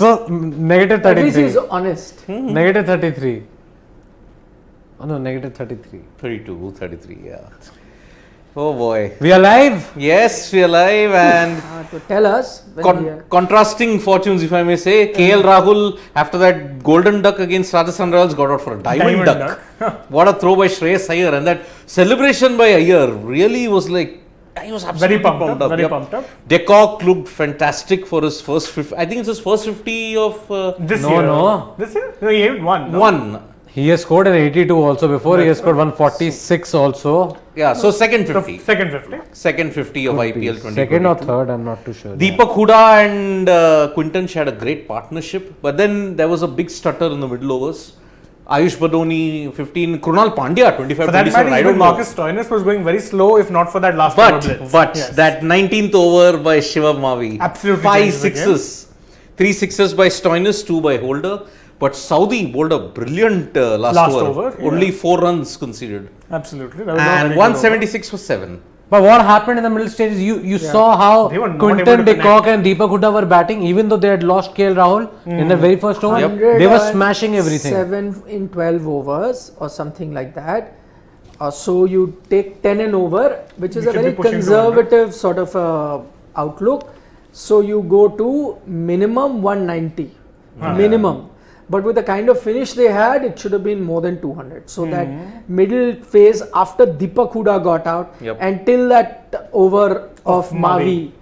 So, negative 33. At least he's honest. Negative 33. Oh no, negative 33. 32, 33, yeah. Oh boy. We are live? Yes, we are live and To tell us when we are contrasting fortunes, if I may say. KL Rahul, after that golden duck against Rajasthan Royals, got out for a diamond duck. What a throw by Shreyas Iyer, and that celebration by Iyer really was like, he was absolutely Very pumped up. Very Yep. pumped up. De Kock looked fantastic for his first 50. I think it's his first 50 of This No, year. no. This year? No, he had one. No? one. He has scored an 82 also before. He has scored 146 also. Yeah, so second So 50. second 50. Second 50 of Could be. IPL 2022. Second or third, I'm not too sure. Deepak Hooda and Quinton had a great partnership, but then there was a big stutter in the middle overs. Ayush Badoni 15, Krunal Pandya 25, For that 27. matter, I even don't know. Marcus Stoinis was going very slow, if not for that last over blitz. But Yes. that 19th over by Shivam Mavi, Absolutely 5 changed the game. sixes, 3 sixes by Stoinis, 2 by Holder. But Saudi bowled a brilliant last over. yeah. Only 4 runs conceded, Absolutely. That was a and very good 176 was 7. But what happened in the middle stages? You saw how They were not Quinton able to de Kock and Deepak Hooda were batting, even though they had lost KL Rahul in the very first over. They were smashing everything. 7 in 12 overs or something like that. So you take 10 and over, which is You a should very be pushing conservative sort of outlook. So you go to minimum 190, minimum. But with the kind of finish they had, it should have been more than 200. So that middle phase after Deepak Hooda got out Yep. until that over of Mavi,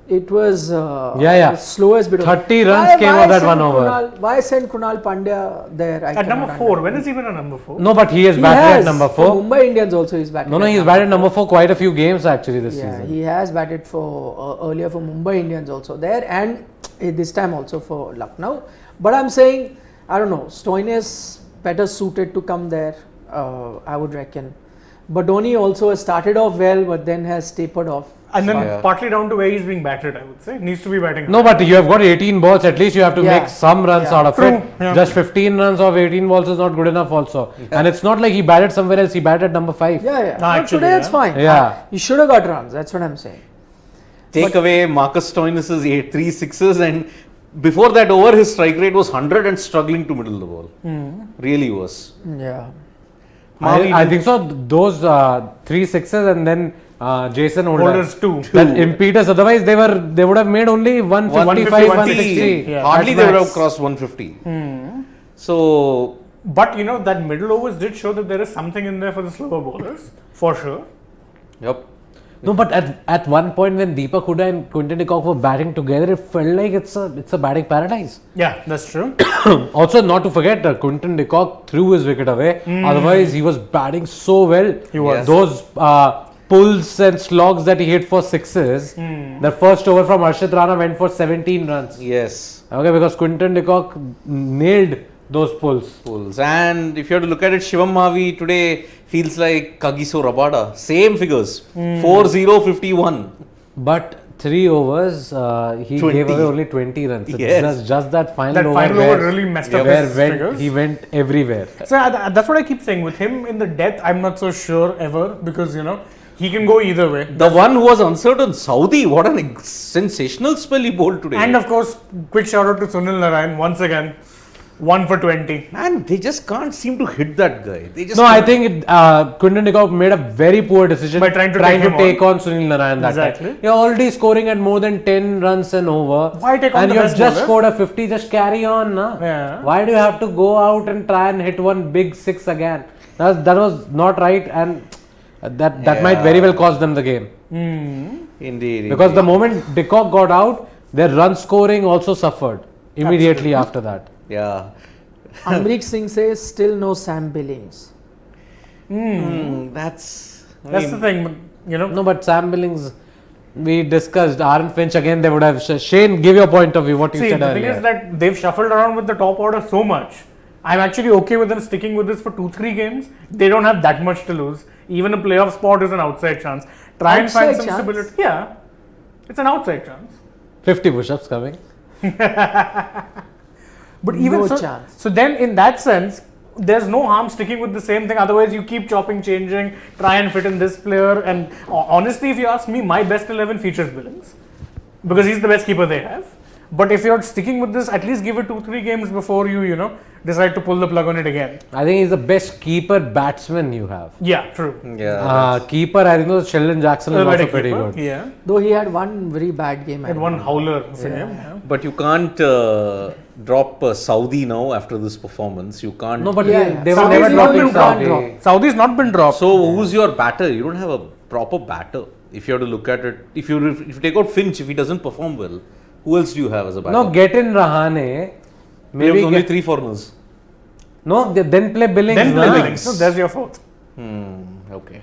it was the slowest bit. 30 runs came of that one over. Why send Krunal Pandya there? At number 4, when is he even a number 4? No, but he has He batted has. at number For 4. Mumbai Indians also he's batted. No, he's batted number 4 quite a few games actually this Yeah, season. he has batted for earlier for Mumbai Indians also there, and this time also for Lucknow. But I'm saying, I don't know, Stoinis better suited to come there, I would reckon. Badoni also has started off well, but then has tapered off. And then Yeah. partly down to where he's being batted, I would say. Needs to be batting. No, but you have got 18 balls. At least you have to Yeah. make some runs Yeah. out of True. it. Yeah. Just 15 runs of 18 balls is not good enough also. And it's not like he batted somewhere else. He batted number 5. Yeah, yeah. No, But actually, today it's yeah. fine. Yeah. He should have got runs. That's what I'm saying. Take away Marcus Stoinis' 3 sixes, and before that over, his strike rate was 100 and struggling to middle the ball. Really was. Yeah. I think so. Those 3 sixes and then Jason Holders 2. That impetus. Otherwise, they would have made only 155, 160. Yeah. Hardly at they would max. have crossed 150. So, But you know, that middle overs did show that there is something in there for the slower bowlers, for sure. yep. No, but at one point when Deepak Hooda and Quinton de Kock were batting together, it felt like it's a batting paradise. Yeah, that's true. Also, not to forget, Quinton de Kock threw his wicket away. Otherwise, he was batting so well. He was. Those pulls and slogs that he hit for sixes. The first over from Arshit Rana went for 17 runs. Yes. Okay, because Quinton de Kock nailed those pulls. And if you have to look at it, Shivam Mavi today feels like Kagiso Rabada. Same figures. 4-0, 51. But 3 overs, he 20. gave away only 20 runs. It's Yes. just that final That over final where, over really messed up where his figures. he went everywhere. So that's what I keep saying. With him in the death, I'm not so sure ever, because you know he can go either way. The one who was uncertain, Saudi, what an sensational spell he bowled today. And of course, quick shout out to Sunil Narayan once again, 1 for 20. Man, they just can't seem to hit that guy. They just No, I think Quinton de Kock made a very poor decision By trying to take on Sunil Narayan that Exactly. time. You're already scoring at more than 10 runs and over. Why take on and the you have best just bowler? scored a 50, just carry on. Na? Yeah. Why do you have to go out and try and hit one big 6 again? That was not right, and that might very well cost them the game. Indeed. Because the moment de Kock got out, their run scoring also suffered immediately after that. Yeah. Amrik Singh says still no Sam Billings. That's That's the thing, but, you know. No, but Sam Billings, we discussed. Aaron Finch again, they would have. Shane, give your point of view. What you See, said the thing earlier. is that they've shuffled around with the top order so much. I'm actually okay with them sticking with this for 2-3 games. They don't have that much to lose. Even a playoff spot is an outside chance. Try and find Outside some chance? stability. Yeah, it's an outside chance. 50 push-ups coming. But even No so, chance. so then in that sense, there's no harm sticking with the same thing. Otherwise, you keep chopping, changing, try and fit in this player. And honestly, if you ask me, my best 11 features Billings because he's the best keeper they have. But if you're sticking with this, at least give it 2-3 games before you decide to pull the plug on it again. I think he's the best keeper batsman you have. Yeah, true. Yeah. Keeper, I think Sheldon Jackson is also pretty good. Yeah. Though he had one very bad game. And one howler for him. Yeah. But you can't drop Saudi now after this performance. You can't. No, but Yeah, they were Saudi's never not dropping been Saudi. dropped. Saudi's not been dropped. So who's your batter? You don't have a proper batter. If you have to look at it, if you take out Finch, if he doesn't perform well, who else do you have as a batter? No, get in Rahane. Maybe Maybe only get, 3 foreigners. no, then play Billings. Then play na. Billings. No, there's your fourth. Okay.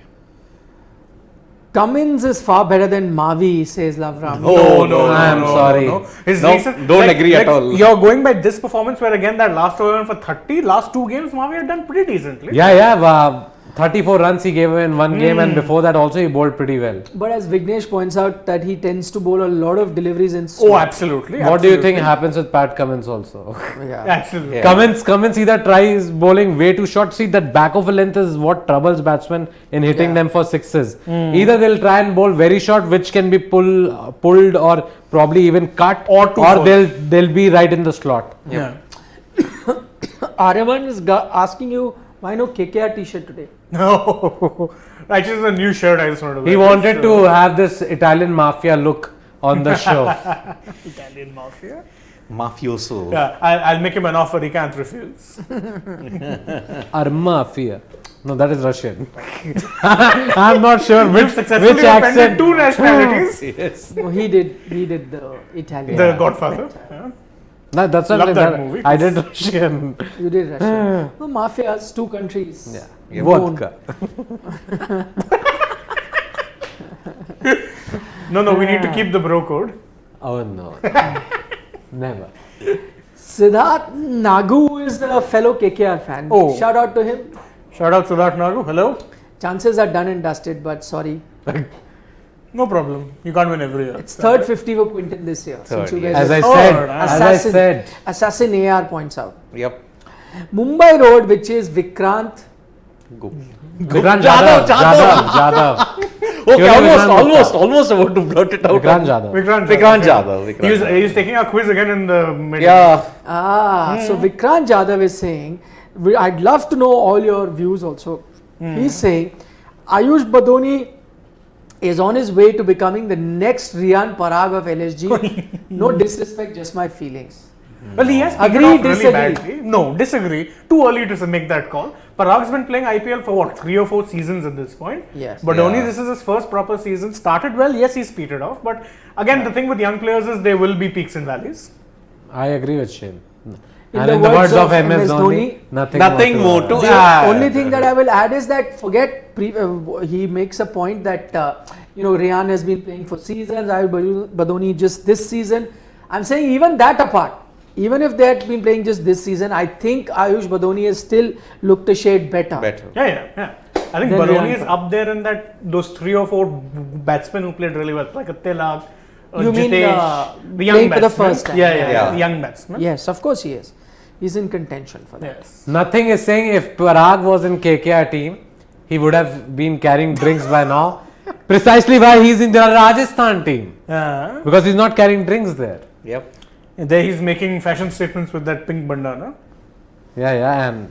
Cummins is far better than Mavi, says Lavram. No, I'm sorry. His No, recent, don't agree at all. You're going by this performance where again that last over for 30, last 2 games, Mavi had done pretty decently. Yeah. 34 runs he gave away in one game, and before that also he bowled pretty well. But as Vignesh points out, that he tends to bowl a lot of deliveries in Oh, slot. absolutely. What do you think happens with Pat Cummins also? Yeah. Absolutely. Yeah. Cummins either tries bowling way too short. See, that back of a length is what troubles batsmen in hitting them for sixes. Either they'll try and bowl very short, which can be pulled or probably even cut, Or they'll be right in the slot. Yeah. Aryaman is asking you, why no KKR t-shirt today? No. Actually, it's a new shirt I just wanted to wear. He wanted to have this Italian mafia look on the show. Italian mafia. Mafioso. Yeah, I'll make him an offer he can't refuse. Armafia. No, that is Russian. I'm not sure You've which successfully offended accent. 2 nationalities. Yes. No, he did the Italian. The Godfather. Yeah. No, that's Love not that movie. I did Russian. You did Russia. No, mafias, 2 countries. Yeah. Vodka. No, we need to keep the bro code. Oh no. Never. Siddharth Nagu is the fellow KKR fan. Oh. Shout out to him. Shout out Siddharth Nagu. Hello. Chances are done and dusted, but sorry. No problem. You can't win every year. It's third 50 for Quinton this year. Third, Since you yeah. guys As I said. Assassin AR points out. Yep. Mumbai Road, which is Vikrant. Go. Vikrant Jadhav. Jadhav. Okay, Surely almost about to blurt it out. Vikrant Jadhav. Vikrant Jadhav. He's taking a quiz again in the middle. Yeah. So Vikrant Jadhav is saying, I'd love to know all your views also. He's saying, Ayush Badoni is on his way to becoming the next Riyan Parag of LSG. No disrespect, just my feelings. Well, he has picked Agree, off really disagree? badly. No, disagree. Too early to make that call. Parag's been playing IPL for what, 3 or 4 seasons at this point. Yes. But Yeah. only this is his first proper season. Started well, yes, he's petered off. But again, the thing with young players is there will be peaks and valleys. I agree with Shane. In And the in the words of MS MS Dhoni, Dhoni, Nothing more to The add. only thing that I will add is that he makes a point that Riyan has been playing for seasons. Ayush Badoni just this season. I'm saying even that apart, even if they had been playing just this season, I think Ayush Badoni has still looked a shade better. Yeah. I think Then Badoni Riyan is up there in those 3 or 4 batsmen who played really well, like a Tilak, You mean, Jitesh, the young playing for the batsmen. first time. Yeah, young batsman. Yes, of course he is. He's in contention for that. Yes. nothing is saying if Parag was in KKR team, he would have been carrying drinks by now. Precisely why he's in the Rajasthan team. Because he's not carrying drinks there. Yep. There he's making fashion statements with that pink bandana. Yeah, and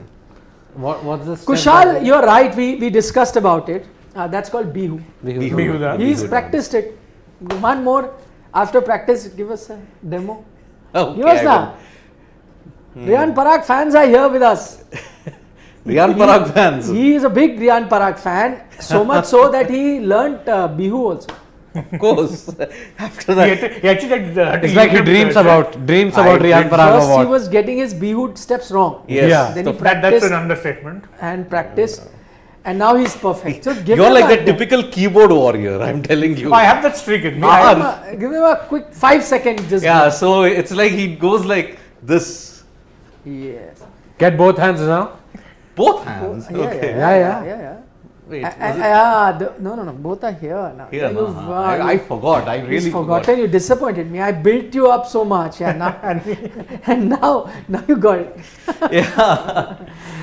what's this? Kushal, you're right. We discussed about it. That's called Bihu. Bihuda. He's practiced it. One more. After practice, give us a demo. Okay, Give us I now. Riyan Parag fans are here with us. will. Riyan Parag fans. He is a big Riyan Parag fan. So much so that he learnt Bihu also. Of course. After that. He actually had It's like he dreams about Riyan Parag First he Award. was getting his Bihu steps wrong. Yes. Yeah. Then he that's practiced an understatement. and practiced. And now he's perfect. So give You're him like a- that typical keyboard warrior, I'm telling you. I have that streak in me. Give him a quick 5 seconds. Just Yeah, so it's like he goes like this. Yes. Get both hands now. Both hands. Okay. Yeah. Wait, No. Both are here now. Here, You've, no, I forgot. I really He's forgot. forgotten. You disappointed me. I built you up so much. Yeah, now, and now you got it. Yeah.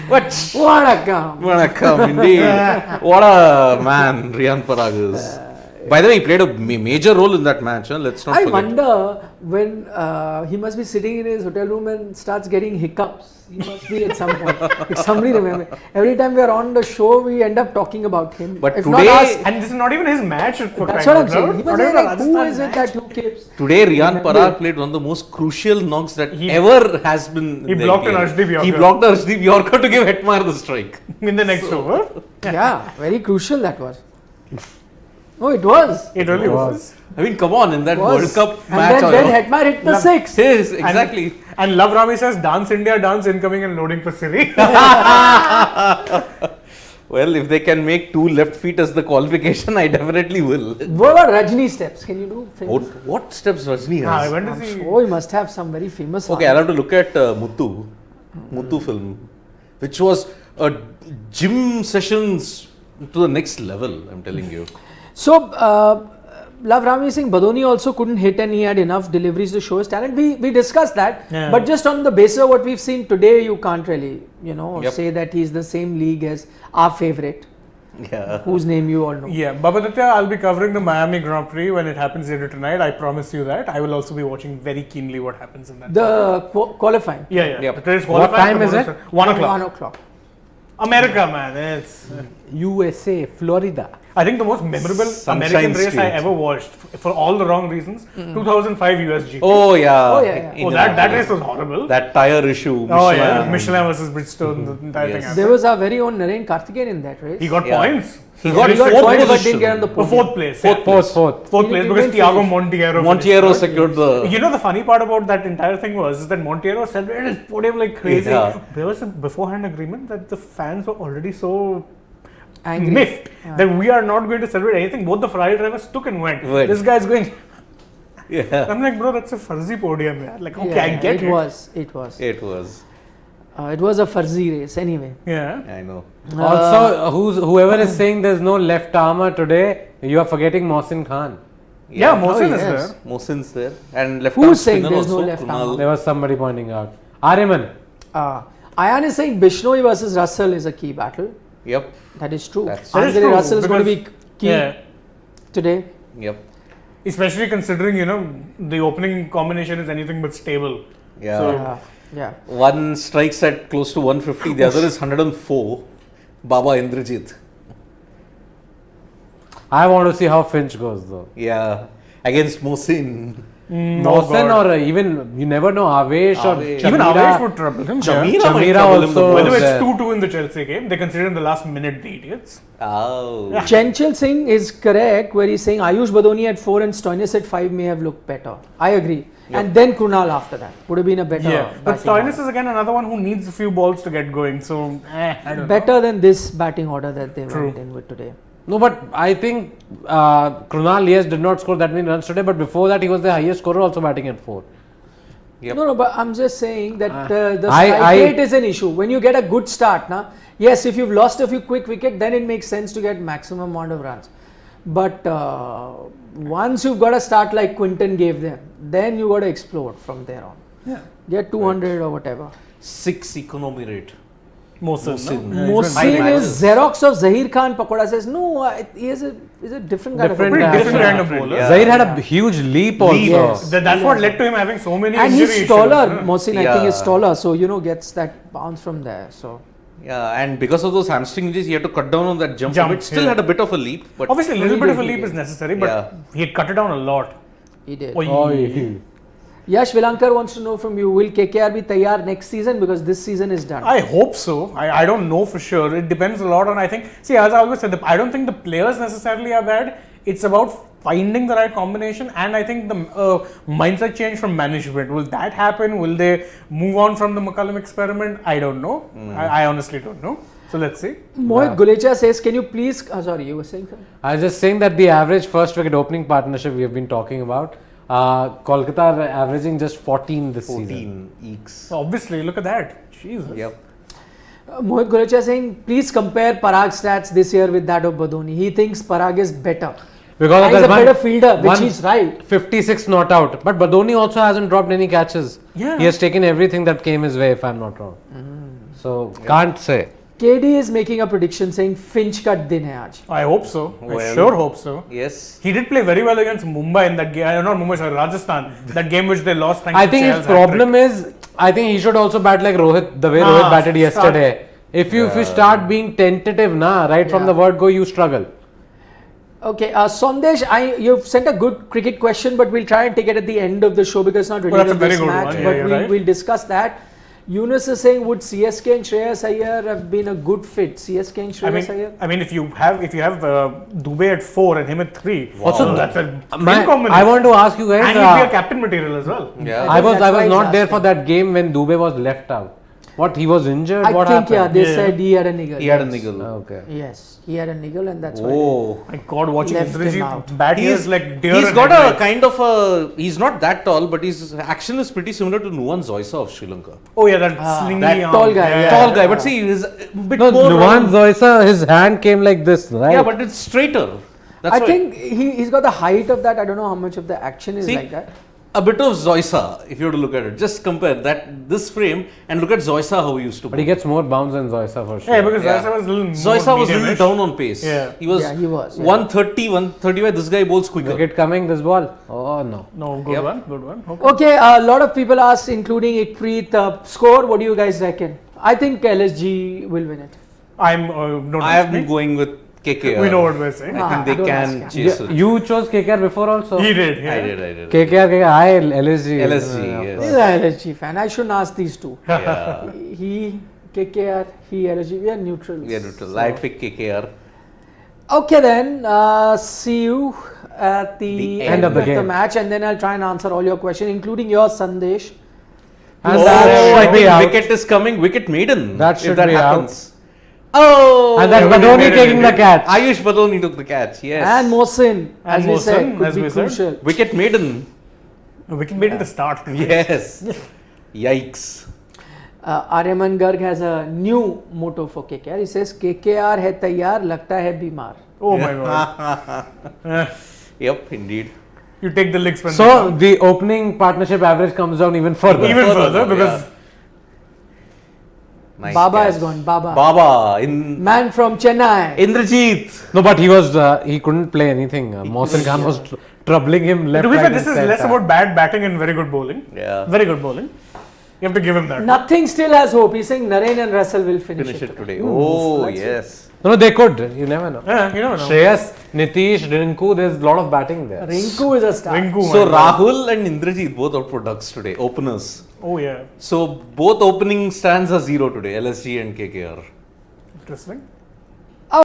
But What a come. Vanakkam, indeed. What a man Riyan Parag is. By the way, he played a major role in that match. Let's not I forget. wonder when he must be sitting in his hotel room and starts getting hiccups. He must be at some point. If somebody remember. Every time we are on the show, we end up talking about him. But if today- not us, And this is not even his match. For that's crying what I'm out saying. loud. He Not was even like, a who Rajasthan is it match. that who keeps? Today, Riyan Remember- Parag played one of the most crucial knocks that He- ever has been. he in the blocked an IPL. Arshdeep Yorker. He blocked Arshdeep Yorker to give Hetmar the strike. In the next over? Yeah, very crucial that was. Oh, it was. It really was. I mean, come on, in that Was. World Cup And match. then Hetmar hit the six. Yes, exactly. And Love Rami says, dance India, dance incoming and loading for Siri. Well, if they can make 2 left feet as the qualification, I definitely will. What about Rajni steps? Can you do? What steps Rajni I has? went to I'm see. sure he must have some very famous Okay, I'll have to look at Muthu film, which was a gym sessions to the next level, I'm telling you. So, Love Rami Singh Badoni also couldn't hit and he had enough deliveries to show his talent. We discussed that. Yeah. But just on the basis of what we've seen today, you can't really, Yep. say that he's the same league as our favorite, Yeah. whose name you all know. Yeah, Babaditya, I'll be covering the Miami Grand Prix when it happens later tonight. I promise you that. I will also be watching very keenly what happens in that. The qualifying. Yeah. Yep. There is What qualifying time is tomorrow, it? sir. 1 o'clock. 1 o'clock. America, man. It's. USA, Florida. I think the most memorable Sunshine American race I State. ever watched for all the wrong reasons. 2005 USG. Oh, yeah. Oh, yeah, yeah. Oh, that race was horrible. That tire issue. Oh yeah, Michelin. Michelin versus Bridgestone. The entire thing Yes. happened. There was our very own Naren Karthikeyan in that race. He got Yeah. points. He got He got fourth points but position. didn't get on the Oh, podium. fourth place. yeah. Fourth. Fourth He place didn't because finish. Thiago Monteiro. Monteiro finished third. secured the. You know the funny part about that entire thing was that Monteiro celebrated his podium like crazy. Yeah. There was a beforehand agreement that the fans were already so Angry. miffed Yeah. that we are not going to celebrate anything. Both the Ferrari drivers took and went. Went. This guy's going. Yeah. I'm like, bro, that's a fuzzy podium. Yeah. Like, okay, Yeah, I get it. It was. It was. It was a fuzzy race anyway. Yeah. I know. Also, whoever is saying there's no left armour today, you are forgetting Mohsin Khan. Yeah, Mohsin Oh, is yes. there. Mohsin's there. And left Who's arm saying spinner there's no also, left arm? Kunal. There was somebody pointing out. Ariman. Ayan is saying Bishnoi versus Russell is a key battle. Yep. That is true. That is Andre true, Russell is going to be because- key Yeah. today. Yep. Especially considering, the opening combination is anything but stable. Yeah. So- Yeah. One strikes at close to 150, the other is 104. Baba Indrajit. I want to see how Finch goes though. Yeah. Against Mohsin. Mohsin God. or even, you never know, Avesh or Avesh. Even Chamira. Avesh would trouble him. Chamira Yeah. might Chamira trouble him the also- By the way, most. there. it's 2-2 in the Chelsea game. They considered in the last minute the idiots. Oh. Chenchil Singh is correct where he's saying Ayush Badoni at 4 and Stoinis at 5 may have looked better. I agree. And then Krunal after that would have been a better. Yeah. But batting order. Stoinis is again another one who needs a few balls to get going. So, I don't know. Better than this batting order that they True. went in with today. No, but I think Krunal, yes, did not score that many runs today, but before that he was the highest scorer also batting at 4. Yep. No, but I'm just saying that the I- strike rate is an issue. When you get a good start, yes, if you've lost a few quick wickets, then it makes sense to get maximum amount of runs. But once you've got a start like Quinton gave them, then you got to explode from there on. Yeah. Get 200 or whatever. 6 economy rate. Mohsin. Mohsin. No? Mohsin matches. is Xerox of Zahir Khan. Pakoda says, no, he is a different kind Different of Pretty a different Yeah. kind of bowler. Yeah. Zahir had a huge leap also. Yes. That's what led to him having so many And injury he's issues, taller. no? Mohsin, I think, is Yeah. taller. So, gets that bounce from there. So. Yeah, and because of those hamstring injuries, he had to cut down on that jump. Jump, But still yeah. had a bit of a leap. But Obviously, a little He bit did, of a he leap did. is necessary, but Yeah. he had cut it down a lot. He did. Oi. Oh, Yash Vilankar wants to know from you, will KKR be taiyar next season because this season is done? I hope so. I don't know for sure. It depends a lot on, I think, see, as I always said, I don't think the players necessarily are bad. It's about finding the right combination, and I think the mindset change from management. Will that happen? Will they move on from the McCullum experiment? I don't know. I honestly don't know. So let's see. Mohit Gulecha says, can you please, sorry, you were saying something? I was just saying that the average first wicket opening partnership we have been talking about, Kolkata are averaging just 14 this season. 14 eeks. So obviously, look at that. Jesus. Yep. Mohit Gulecha saying, please compare Parag's stats this year with that of Badoni. He thinks Parag is better. Because of He's that a better fielder, which he's right. 56 not out. But Badoni also hasn't dropped any catches. Yeah. He has taken everything that came his way, if I'm not wrong. So, can't say. KD is making a prediction saying Finch ka din hai aaj. I hope so. I Well. sure hope so. Yes. He did play very well against Mumbai in that game. Not Mumbai, sorry, Rajasthan. That game which they lost. Thanks I to think his Chahal's problem is, I think he should also bat like Rohit, the way Rohit batted yesterday. If you start being tentative, right from Yeah. the word go, you struggle. Okay, Sandesh, you've sent a good cricket question, but we'll try and take it at the end of the show because it's not Well, related that's a to very this good match. one. Yeah, But you're right. we'll discuss that. Yunus is saying, would CSK and Shreyas Iyer have been a good fit? CSK and Shreyas Iyer? I mean, if you have Dubey at 4 and him at 3, Also, that's a My- great combination. I want to ask you guys. and he'll be a captain material as well. Yeah. I was That's why he's not there for asking. that game when Dubey was left out. What, he was injured? I What think, happened? they Yeah. said he had a niggle. He had a yes. niggle. Okay. Yes, he had a niggle and that's why. Oh. My God, watching Left him Indrajit out. bat here He's is like deer He's and got a headlights. kind of a. He's not that tall, but his action is pretty similar to Nuwan Zoysa of Sri Lanka. Oh yeah, that slingy that arm. tall guy, yeah. Tall guy, but see, he's a bit No, more. Nuwan Zoysa, his hand came like this, right? Yeah, but it's straighter. That's I why. think he's got the height of that. I don't know how much of the action is See, like that. a bit of Zoysa, if you were to look at it. Just compare this frame and look at Zoysa how he used to. But he gets more bounce than Zoysa for sure. Yeah, because Yeah. Zoysa was a little Zoysa more was a little medium-ish. down on pace. Yeah. He was. Yeah, he was, yeah. 130, 135. This guy bowls quicker. Wicket coming, this ball. Oh no. No, good Yep. one, good one. Okay. Okay, a lot of people asked, including Ikpreet, score. What do you guys reckon? I think LSG will win it. I'm not. I have been going with KKR. We know what we're saying. I think they don't can ask, chase it. You chose KKR before also? He did. Yeah. I did. KKR, I LSG. LSG, yes. He's an LSG fan. I shouldn't ask these two. Yeah. He, KKR, he, LSG. We are neutrals. We are neutral. So- I pick KKR. Okay then, see you at the end of the game. match, and then I'll try and answer all your questions, including your Sandesh. And Oh, that I should be think out. wicket is coming. Wicket maiden. That if should that be out. happens. Oh, And that's Badoni taking the catch. Ayush Badoni took the catch. Yes. And Mohsin, as And we Mohsin, said, could as be we said. crucial. Wicket maiden. We can beat in the start. Yes. Yikes. Aryaman Garg has a new motto for KKR. He says, KKR hai taiyar, lagta hai bimar. Oh my God. Yep, indeed. You take the licks when they So come. the opening partnership average comes down even further. Even further further, because Nice Baba catch. has gone. Baba. Baba in Man from Chennai. Indrajit. No, but he couldn't play anything. Mohsin Khan was troubling him left, to be right, fair, this and is less center. about bad batting and very good bowling. Yeah. Very good bowling. You have to give him that. Nothing still has hope. He's saying Naren and Russell will finish, Finish it today. Hmm, Oh, let's see. yes. No, they could. You never know. Yeah, you never know. Shreyas, Nitish, Rinku, there's a lot of batting there. Rinku is a star. Rinku, So my God. Rahul and Indrajit both out for ducks today. Openers. Oh yeah, So both opening stands are 0 today. LSG and KKR. interesting.